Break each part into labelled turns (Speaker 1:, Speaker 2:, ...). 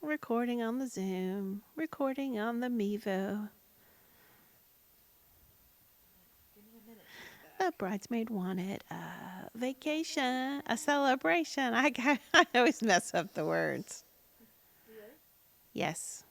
Speaker 1: Recording on the Zoom, recording on the Mevo. The bridesmaid wanted a vacation, a celebration. I always mess up the words. Yes.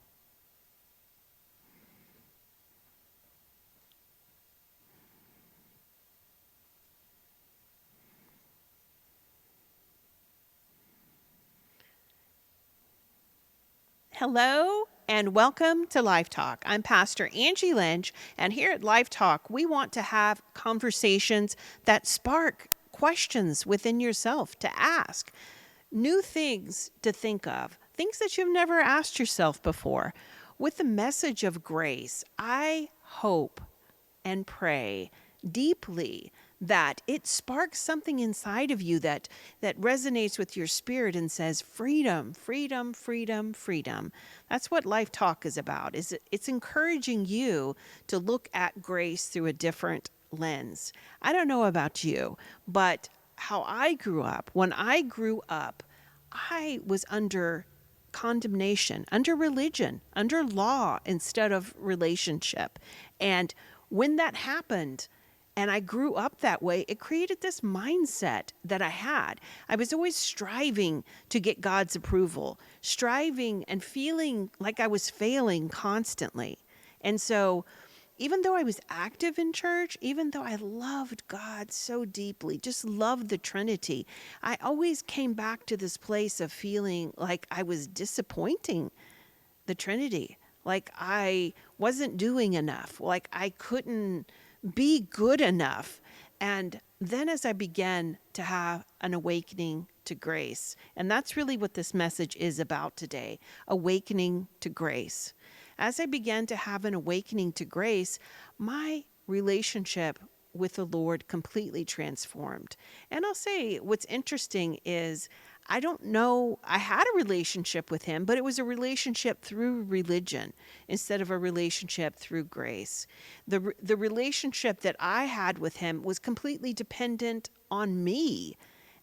Speaker 1: Hello and welcome to Life Talk. I'm Pastor Angie Lynch, and here at Life Talk, we want to have conversations that spark questions within yourself to ask, new things to think of, things that you've never asked yourself before. With the message of grace, I hope and pray deeply that it sparks something inside of you that resonates with your spirit and says freedom, freedom, freedom, freedom. That's what Life Talk is about. It's encouraging you to look at grace through a different lens. I don't know about you, but how I grew up, when I grew up, I was under condemnation, under religion, under law instead of relationship. And when that happened, and I grew up that way, it created this mindset that I had. I was always striving to get God's approval, striving and feeling like I was failing constantly. And so, even though I was active in church, even though I loved God so deeply, just loved the Trinity, I always came back to this place of feeling like I was disappointing the Trinity, like I wasn't doing enough, like I couldn't be good enough. And then as I began to have an awakening to grace, and that's really what this message is about today, awakening to grace. As I began to have an awakening to grace, my relationship with the Lord completely transformed. And I'll say what's interesting is I don't know, I had a relationship with him, but it was a relationship through religion instead of a relationship through grace. The relationship that I had with him was completely dependent on me.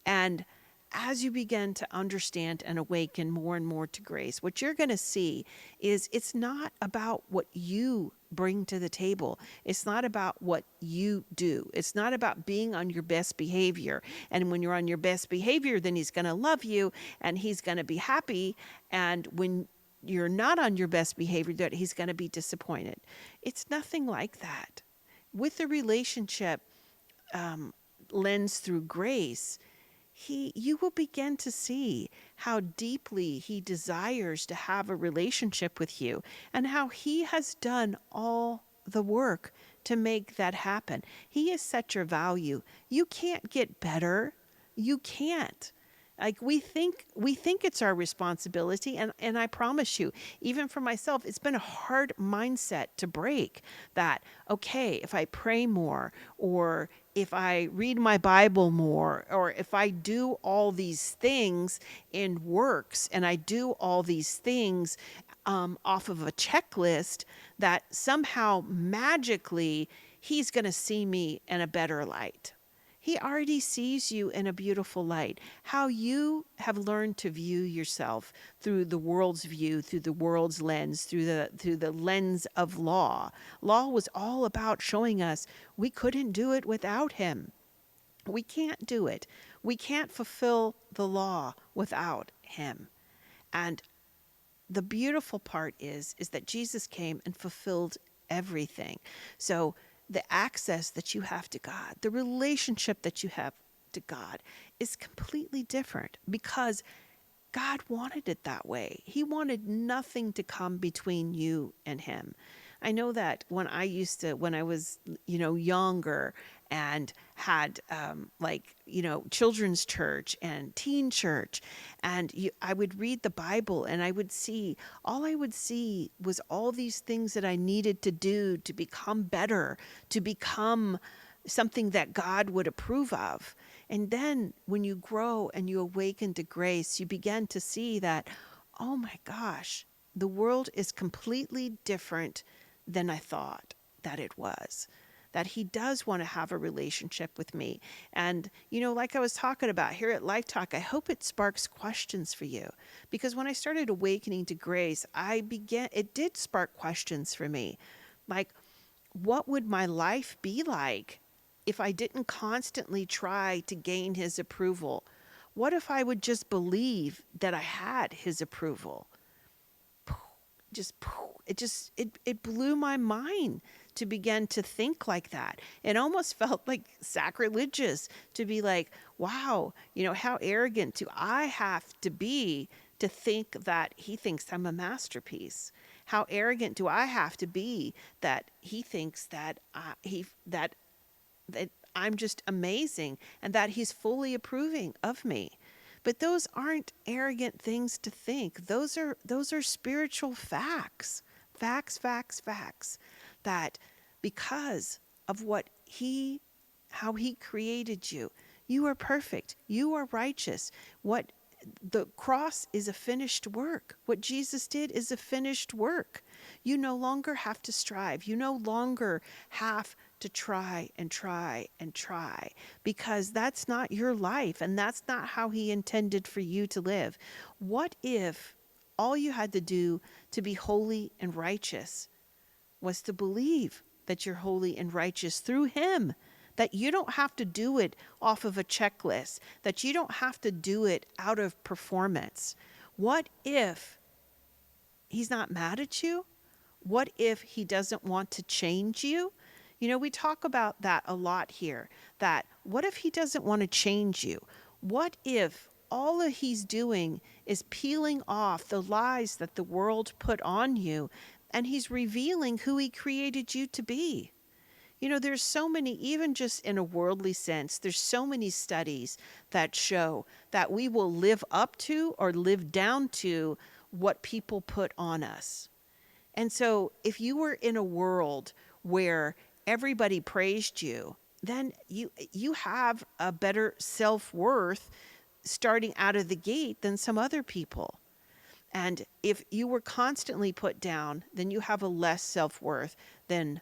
Speaker 1: And as you begin to understand and awaken more and more to grace, what you're going to see is it's not about what you bring to the table. It's not about what you do. It's not about being on your best behavior. And when you're on your best behavior, then he's going to love you and he's going to be happy. And when you're not on your best behavior, that he's going to be disappointed. It's nothing like that. With the relationship lens through grace, you will begin to see how deeply he desires to have a relationship with you and how he has done all the work to make that happen. He has set your value. You can't get better. You can't. Like we think it's our responsibility, and I promise you, even for myself, it's been a hard mindset to break that, okay, if I pray more, or if I read my Bible more, or if I do all these things in works and I do all these things off of a checklist, that somehow magically he's going to see me in a better light. He already sees you in a beautiful light. How you have learned to view yourself through the world's view, through the world's lens, through the lens of law. Law was all about showing us we couldn't do it without him. We can't do it. We can't fulfill the law without him. And the beautiful part is that Jesus came and fulfilled everything. So the access that you have to God, the relationship that you have to God is completely different because God wanted it that way. He wanted nothing to come between you and him. I know that when I was, younger and had, children's church and teen church, and I would read the Bible and all I would see was all these things that I needed to do to become better, to become something that God would approve of. And then when you grow and you awaken to grace, you begin to see that, oh my gosh, the world is completely different than I thought that it was. that he does want to have a relationship with me. And, like I was talking about here at Life Talk, I hope it sparks questions for you. Because when I started awakening to grace, it did spark questions for me. Like, what would my life be like if I didn't constantly try to gain his approval? What if I would just believe that I had his approval? It blew my mind to begin to think like that. It almost felt like sacrilegious to be like, wow, how arrogant do I have to be to think that he thinks I'm a masterpiece? How arrogant do I have to be that he thinks that that I'm just amazing and that he's fully approving of me? But those aren't arrogant things to think. Those are spiritual facts. Facts that because of how he created you, you are perfect. You are righteous. What the cross is a finished work. What Jesus did is a finished work. You no longer have to strive. You no longer have to try and try and try, because that's not your life and that's not how he intended for you to live. What if all you had to do to be holy and righteous was to believe that you're holy and righteous through him? That you don't have to do it off of a checklist, that you don't have to do it out of performance. What if he's not mad at you? What if he doesn't want to change you? We talk about that a lot here, that what if he doesn't want to change you? What if all that he's doing is peeling off the lies that the world put on you, and he's revealing who he created you to be? There's so many, even just in a worldly sense, there's so many studies that show that we will live up to or live down to what people put on us. And so if you were in a world where everybody praised you, then you have a better self-worth starting out of the gate than some other people. And if you were constantly put down, then you have a less self-worth than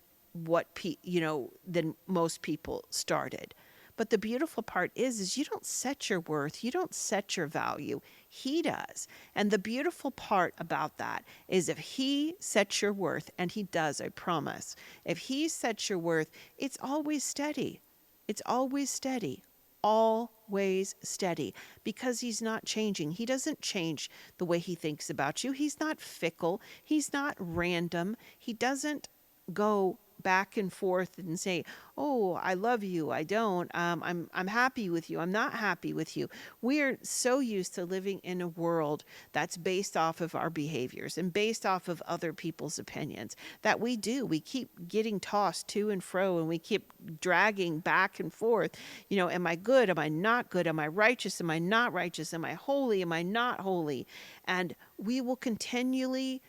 Speaker 1: than most people started. But the beautiful part is you don't set your worth, you don't set your value. He does. And the beautiful part about that is if he sets your worth, and he does, I promise. If he sets your worth, it's always steady. It's always steady. Always steady, because he's not changing. He doesn't change the way he thinks about you. He's not fickle. He's not random. He doesn't go back and forth and say, oh, I love you, I don't, I'm happy with you, I'm not happy with you. We are so used to living in a world that's based off of our behaviors and based off of other people's opinions, that we keep getting tossed to and fro, and we keep dragging back and forth. Am I good? Am I not good? Am I righteous? Am I not righteous? Am I holy? Am I not holy? And we will continually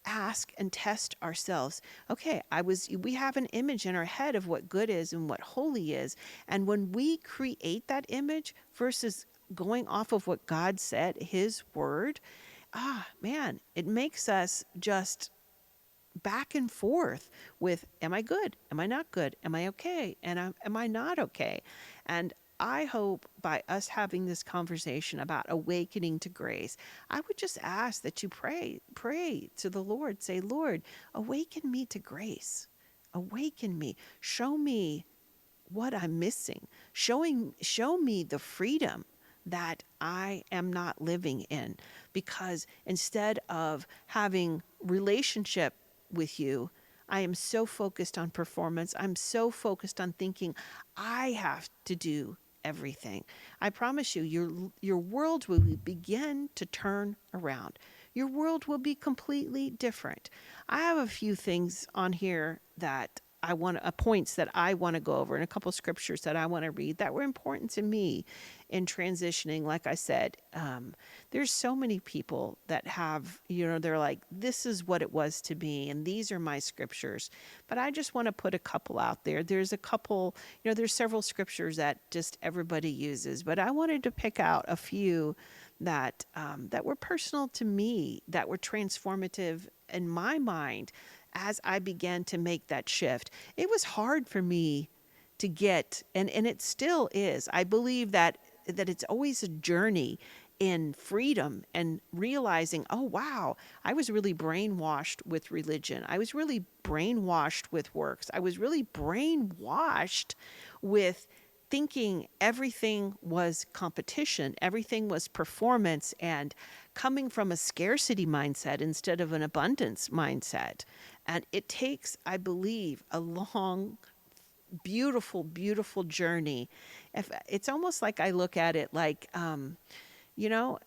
Speaker 1: ask and test ourselves. Okay, we have an image in our head of what good is and what holy is. And when we create that image versus going off of what God said, his word, man, it makes us just back and forth with, am I good? Am I not good? Am I okay? And am I not okay? And I hope by us having this conversation about awakening to grace, I would just ask that you pray to the Lord. Say, Lord, awaken me to grace. Awaken me. Show me what I'm missing. Show me the freedom that I am not living in. Because instead of having relationship with you, I am so focused on performance. I'm so focused on thinking I have to do everything. I promise you, your world will begin to turn around. Your world will be completely different. I have a few things on here that points that I want to go over, and a couple scriptures that I want to read that were important to me in transitioning. Like I said, there's so many people that have, they're like, this is what it was to me, and these are my scriptures. But I just want to put a couple out there. There's a couple, there's several scriptures that just everybody uses, but I wanted to pick out a few that were personal to me, that were transformative in my mind as I began to make that shift, it was hard for me to get, and it still is. I believe that it's always a journey in freedom and realizing, oh wow, I was really brainwashed with religion. I was really brainwashed with works. I was really brainwashed with thinking everything was competition, everything was performance, and coming from a scarcity mindset instead of an abundance mindset. And it takes, I believe, a long, beautiful, beautiful journey. If it's almost like I look at it like, you know,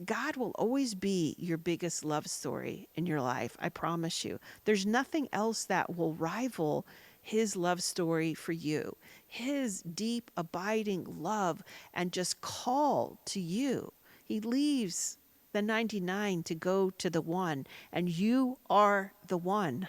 Speaker 1: God will always be your biggest love story in your life. I promise you. There's nothing else that will rival his love story for you. His deep, abiding love and just call to you. He leaves the 99 to go to the one, and you are the one.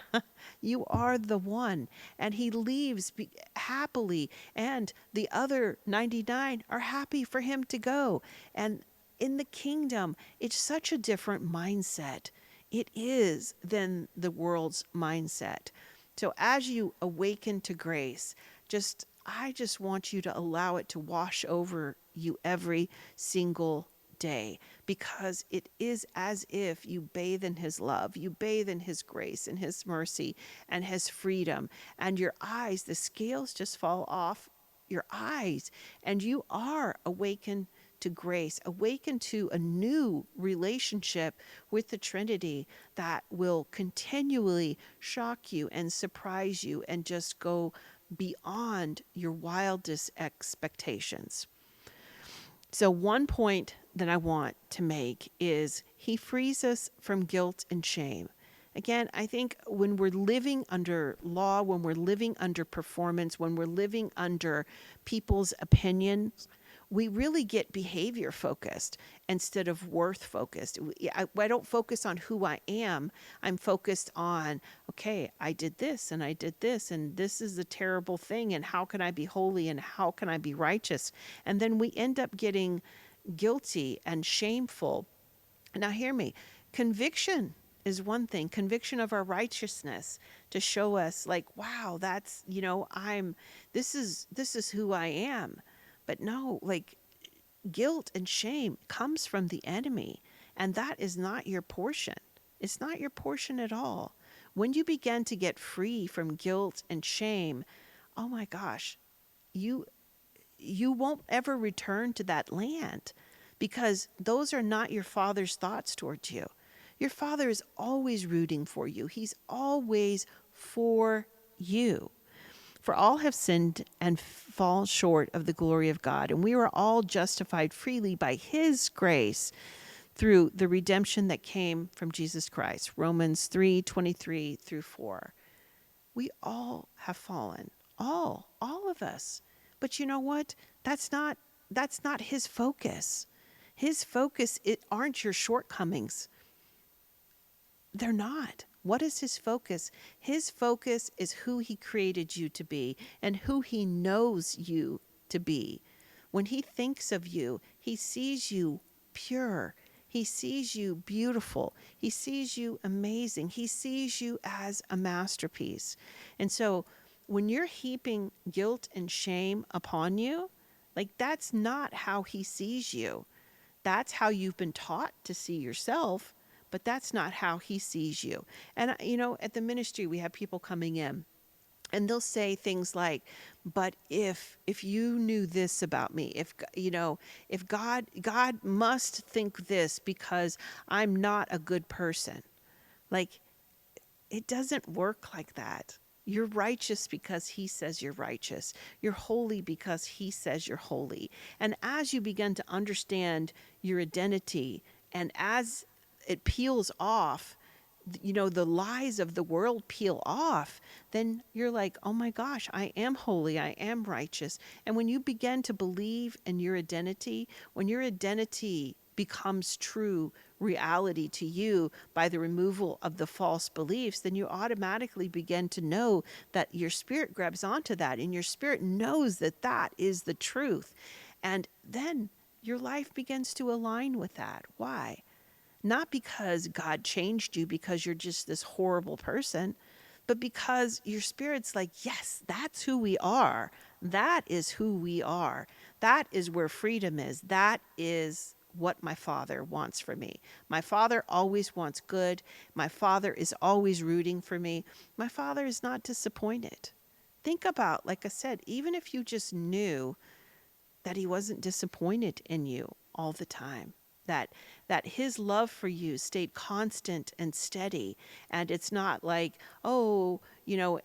Speaker 1: You are the one. And he leaves happily, and the other 99 are happy for him to go. And in the kingdom, it's such a different mindset. It is than the world's mindset. So as you awaken to grace, I just want you to allow it to wash over you every single day, because it is as if you bathe in his love, you bathe in his grace and his mercy and his freedom, and your eyes, the scales just fall off your eyes, and you are awakened to grace, awaken to a new relationship with the Trinity that will continually shock you and surprise you and just go beyond your wildest expectations. So, one point that I want to make is he frees us from guilt and shame. Again, I think when we're living under law, when we're living under performance, when we're living under people's opinions, we really get behavior focused instead of worth focused. I don't focus on who I am. I'm focused on, okay, I did this and I did this, and this is a terrible thing, and how can I be holy and how can I be righteous? And then we end up getting guilty and shameful. Now, hear me. Conviction is one thing, conviction of our righteousness to show us like, wow, that's, this is who I am. But no, like guilt and shame comes from the enemy, and that is not your portion. It's not your portion at all. When you begin to get free from guilt and shame, oh my gosh, you won't ever return to that land, because those are not your father's thoughts towards you. Your father is always rooting for you. He's always for you. For all have sinned and fall short of the glory of God, and we were all justified freely by his grace through the redemption that came from Jesus Christ. Romans 3:23 through 4. We all have fallen. All of us. But you know what? That's not his focus. His focus aren't your shortcomings. They're not. What is his focus? His focus is who he created you to be and who he knows you to be. When he thinks of you, he sees you pure. He sees you beautiful. He sees you amazing. He sees you as a masterpiece. And so when you're heaping guilt and shame upon you, like that's not how he sees you. That's how you've been taught to see yourself, but that's not how he sees you. And, at the ministry, we have people coming in and they'll say things like, but if you knew this about me, if God must think this because I'm not a good person. Like, it doesn't work like that. You're righteous because he says you're righteous. You're holy because he says you're holy. And as you begin to understand your identity, and as it peels off, the lies of the world peel off, then you're like, oh my gosh, I am holy, I am righteous. And when you begin to believe in your identity, when your identity becomes true reality to you by the removal of the false beliefs, then you automatically begin to know that your spirit grabs onto that, and your spirit knows that that is the truth. And then your life begins to align with that. Why? Not because God changed you because you're just this horrible person. but because your spirit's like, yes, that's who we are. That is who we are. That is where freedom is. That is what my Father wants for me. My Father always wants good. My Father is always rooting for me. My Father is not disappointed. Think about, like I said, even if you just knew that he wasn't disappointed in you all the time, that his love for you stayed constant and steady, and it's not like, oh,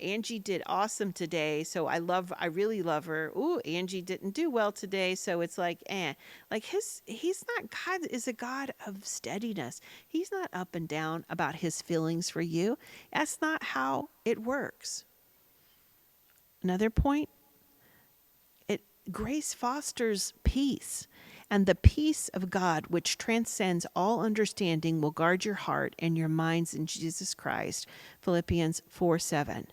Speaker 1: Angie did awesome today, so I really love her. Ooh, Angie didn't do well today, so it's like, like he's not. God is a God of steadiness. He's not up and down about his feelings for you. That's not how it works. Another point, grace fosters peace, and the peace of God, which transcends all understanding, will guard your heart and your minds in Jesus Christ. Philippians 4:7.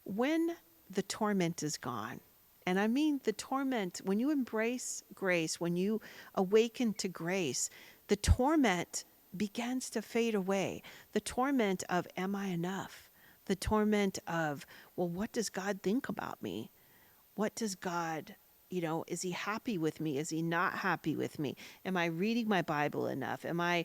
Speaker 1: When the torment is gone, and I mean the torment, when you embrace grace, when you awaken to grace, the torment begins to fade away. The torment of, am I enough? The torment of, well, what does God think about me? What does God, is he happy with me? Is he not happy with me? Am I reading my Bible enough? Am I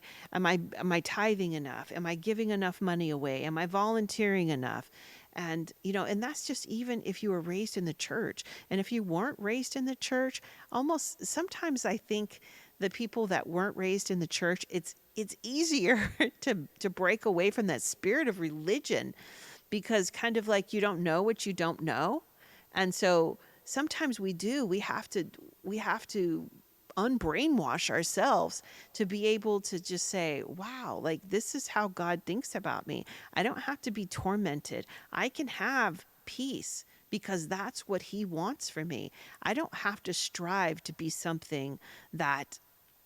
Speaker 1: tithing enough? Am I giving enough money away? Am I volunteering enough? And, and that's just even if you were raised in the church. And if you weren't raised in the church, almost sometimes I think the people that weren't raised in the church, it's easier to break away from that spirit of religion, because kind of like you don't know what you don't know. And so sometimes we have to unbrainwash ourselves to be able to just say, wow, like this is how God thinks about me. I don't have to be tormented. I can have peace because that's what he wants for me. I don't have to strive to be something that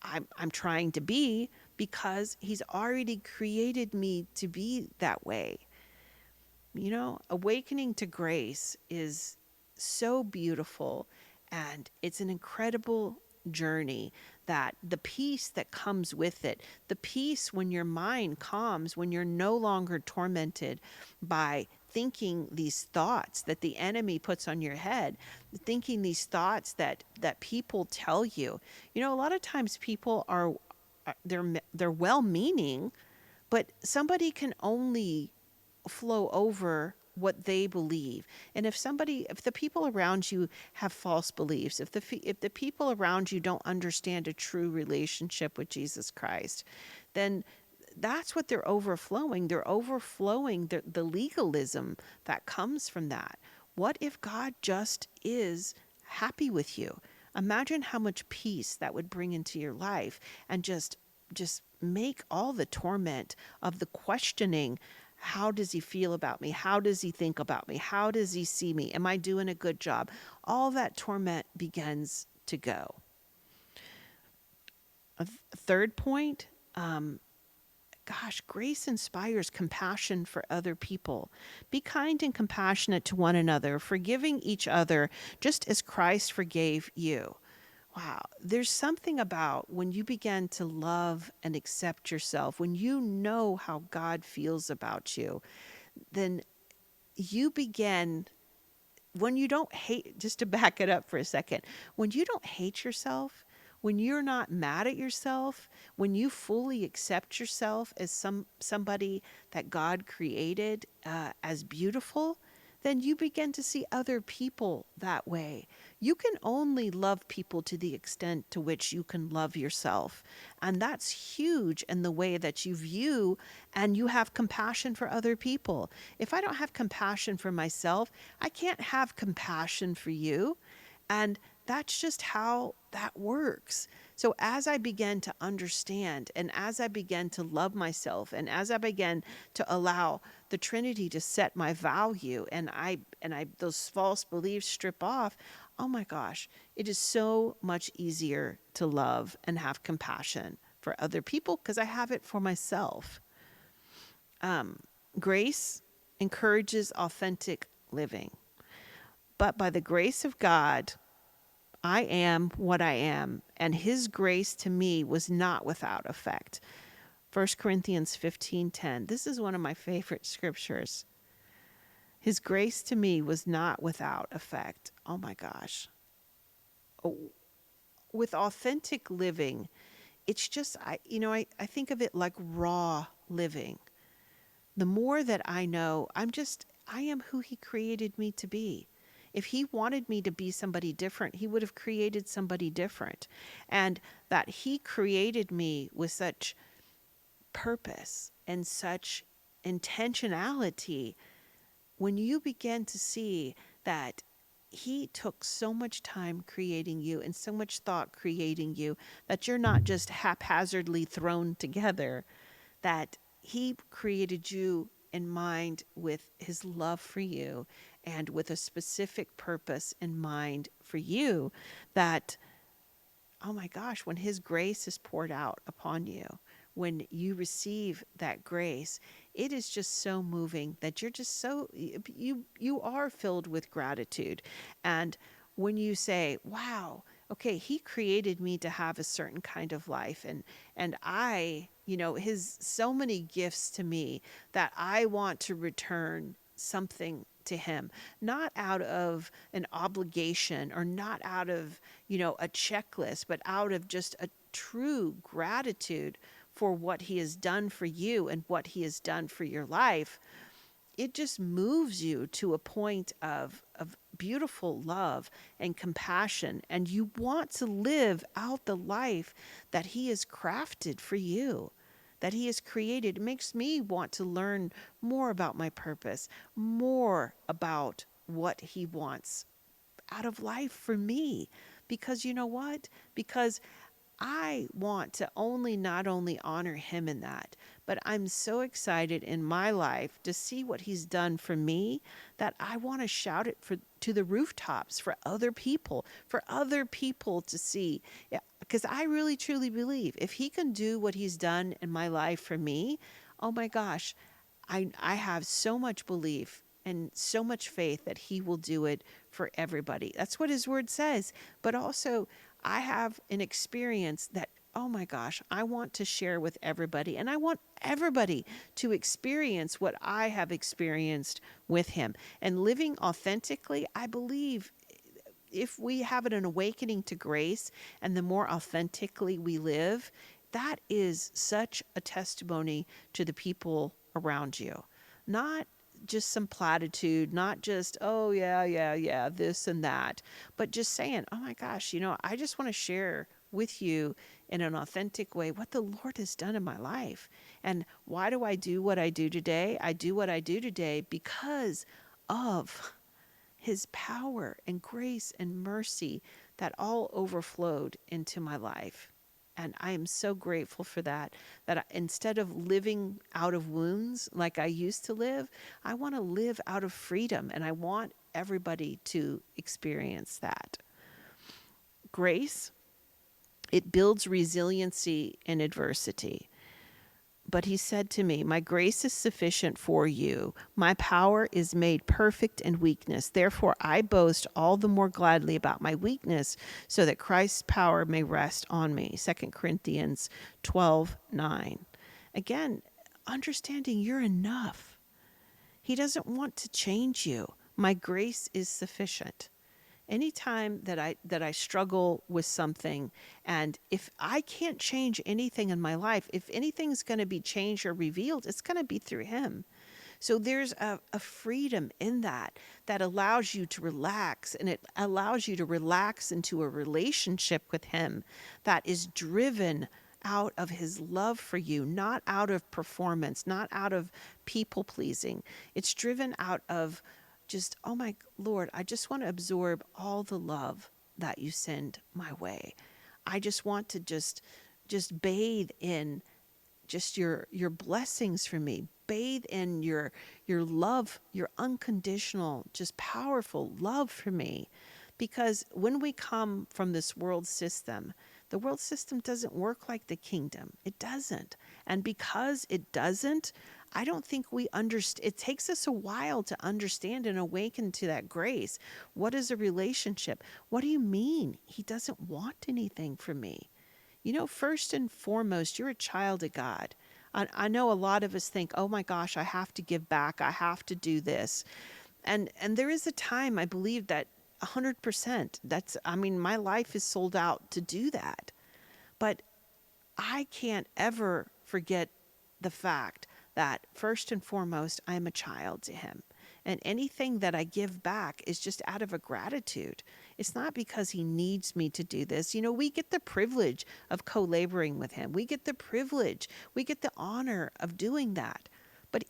Speaker 1: I'm trying to be, because he's already created me to be that way. Awakening to grace is so beautiful, and it's an incredible journey, that the peace that comes with it, the peace when your mind calms, when you're no longer tormented by thinking these thoughts that the enemy puts on your head, thinking these thoughts that people tell you. A lot of times people are they're well-meaning, but somebody can only flow over what they believe. And if the people around you have false beliefs, if the people around you don't understand a true relationship with Jesus Christ, then that's what they're overflowing. They're overflowing the legalism that comes from that. What if God just is happy with you? Imagine how much peace that would bring into your life, and just make all the torment of the questioning, how does he feel about me? How does he think about me? How does he see me? Am I doing a good job? All that torment begins to go. A third point, grace inspires compassion for other people. Be kind and compassionate to one another, forgiving each other just as Christ forgave you. Wow, there's something about when you begin to love and accept yourself, when you know how God feels about you, then you begin, when you don't hate, just to back it up for a second, when you don't hate yourself, when you're not mad at yourself, when you fully accept yourself as somebody that God created as beautiful, then you begin to see other people that way. You can only love people to the extent to which you can love yourself. And that's huge in the way that you view and you have compassion for other people. If I don't have compassion for myself, I can't have compassion for you. And that's just how that works. So as I began to understand, and as I began to love myself, and as I began to allow the Trinity to set my value, and I those false beliefs strip off, oh my gosh, it is so much easier to love and have compassion for other people because I have it for myself. Grace encourages authentic living. But by the grace of God, I am what I am, and his grace to me was not without effect. 1 Corinthians 15:10. This is one of my favorite scriptures. His grace to me was not without effect. Oh my gosh. Oh, with authentic living, it's just, I think of it like raw living. The more that I know, I am who he created me to be. If he wanted me to be somebody different, he would have created somebody different. And that he created me with such purpose and such intentionality, when you begin to see that he took so much time creating you and so much thought creating you, that you're not just haphazardly thrown together, that he created you in mind with his love for you and with a specific purpose in mind for you, that, oh my gosh, when his grace is poured out upon you, when you receive that grace, it is just so moving that you're just so, you are filled with gratitude. And when you say, wow, okay, he created me to have a certain kind of life, and I, his so many gifts to me, that I want to return something to him, not out of an obligation or not out of, a checklist, but out of just a true gratitude for what he has done for you and what he has done for your life. It just moves you to a point of beautiful love and compassion, and you want to live out the life that he has crafted for you, that he has created. It makes me want to learn more about my purpose, more about what he wants out of life for me. Because you know what? Because I want to not only honor him in that, but I'm so excited in my life to see what he's done for me, that I want to shout it to the rooftops for other people to see. Yeah, because I really truly believe if he can do what he's done in my life for me, oh my gosh, I have so much belief and so much faith that he will do it for everybody. That's what his word says. But also, I have an experience that, oh my gosh, I want to share with everybody. And I want everybody to experience what I have experienced with him. And living authentically, I believe if we have an awakening to grace and the more authentically we live, that is such a testimony to the people around you. Not just some platitude, not just, oh, yeah, this and that, but just saying, oh my gosh, I just want to share with you in an authentic way what the Lord has done in my life. And why do I do what I do today? I do what I do today because of his power and grace and mercy that all overflowed into my life. And I am so grateful for that, instead of living out of wounds like I used to live, I want to live out of freedom. And I want everybody to experience that. Grace, it builds resiliency in adversity. But he said to me, my grace is sufficient for you. My power is made perfect in weakness. Therefore, I boast all the more gladly about my weakness, so that Christ's power may rest on me. 2 Corinthians 12:9. Again, understanding you're enough. He doesn't want to change you. My grace is sufficient. Anytime that I struggle with something, and if I can't change anything in my life, if anything's going to be changed or revealed, it's going to be through him. So there's a freedom in that allows you to relax, and it allows you to relax into a relationship with him that is driven out of his love for you, not out of performance, not out of people pleasing. It's driven out of just, oh my Lord, I just want to absorb all the love that you send my way. I just want to just bathe in just your blessings for me. Bathe in your love, your unconditional, just powerful love for me. Because when we come from this world system, the world system doesn't work like the kingdom. It doesn't. And because it doesn't, I don't think we understand. It takes us a while to understand and awaken to that grace. What is a relationship? What do you mean? He doesn't want anything from me. First and foremost, you're a child of God. I know a lot of us think, oh my gosh, I have to give back. I have to do this. And there is a time I believe that 100%, my life is sold out to do that. But I can't ever forget the fact that first and foremost, I am a child to him. And anything that I give back is just out of a gratitude. It's not because he needs me to do this. We get the privilege of co-laboring with him. We get the privilege, we get the honor of doing that. But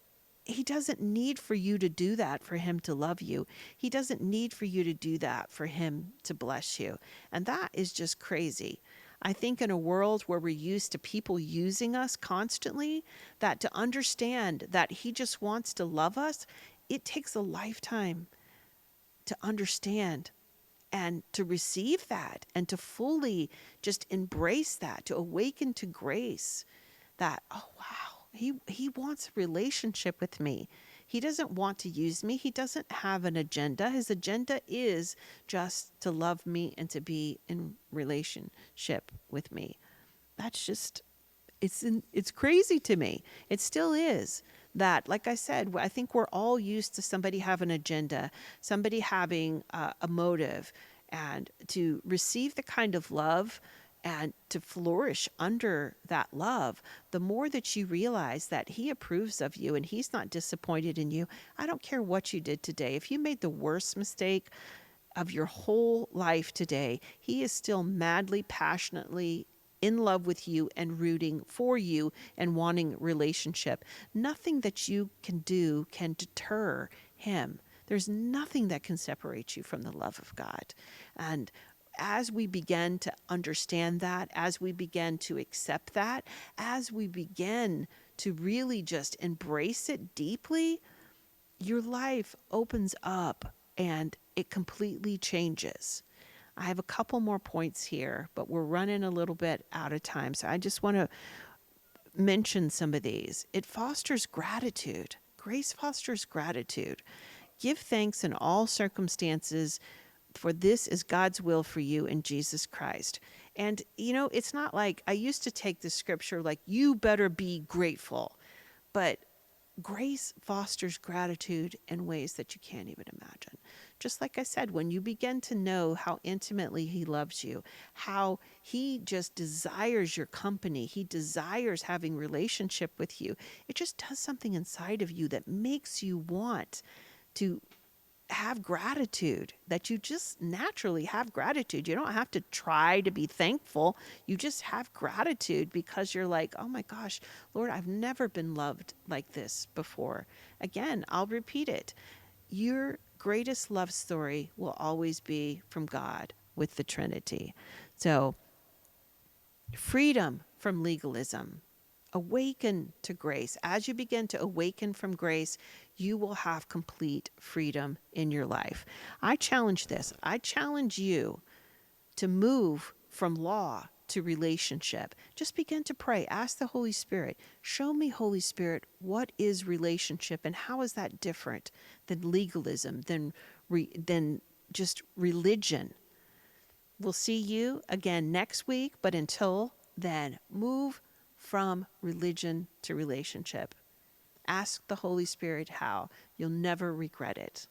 Speaker 1: he doesn't need for you to do that for him to love you. He doesn't need for you to do that for him to bless you. And that is just crazy. I think in a world where we're used to people using us constantly, that to understand that he just wants to love us, it takes a lifetime to understand and to receive that and to fully just embrace that, to awaken to grace that, oh, wow, he wants a relationship with me. He doesn't want to use me. He doesn't have an agenda. His agenda is just to love me and to be in relationship with me. That's just, it's crazy to me. It still is that, like I said, I think we're all used to somebody having an agenda, somebody having a motive, and to receive the kind of love and to flourish under that love, the more that you realize that he approves of you and he's not disappointed in you. I don't care what you did today. If you made the worst mistake of your whole life today, he is still madly, passionately in love with you and rooting for you and wanting relationship. Nothing that you can do can deter him. There's nothing that can separate you from the love of God. And as we begin to understand that, as we begin to accept that, as we begin to really just embrace it deeply, your life opens up and it completely changes. I have a couple more points here, but we're running a little bit out of time. So I just want to mention some of these. It fosters gratitude. Grace fosters gratitude. Give thanks in all circumstances, for this is God's will for you in Jesus Christ. And, it's not like I used to take the scripture like, you better be grateful. But grace fosters gratitude in ways that you can't even imagine. Just like I said, when you begin to know how intimately he loves you, how he just desires your company, he desires having relationship with you, it just does something inside of you that makes you want to have gratitude, that you just naturally have gratitude. You don't have to try to be thankful. You just have gratitude because you're like, oh my gosh, Lord, I've never been loved like this before. Again, I'll repeat it. Your greatest love story will always be from God with the Trinity. So, freedom from legalism. Awaken to grace. As you begin to awaken from grace, you will have complete freedom in your life. I challenge this. I challenge you to move from law to relationship. Just begin to pray. Ask the Holy Spirit, show me, Holy Spirit, what is relationship and how is that different than legalism, than just religion? We'll see you again next week, but until then, move from religion to relationship. Ask the Holy Spirit how. You'll never regret it.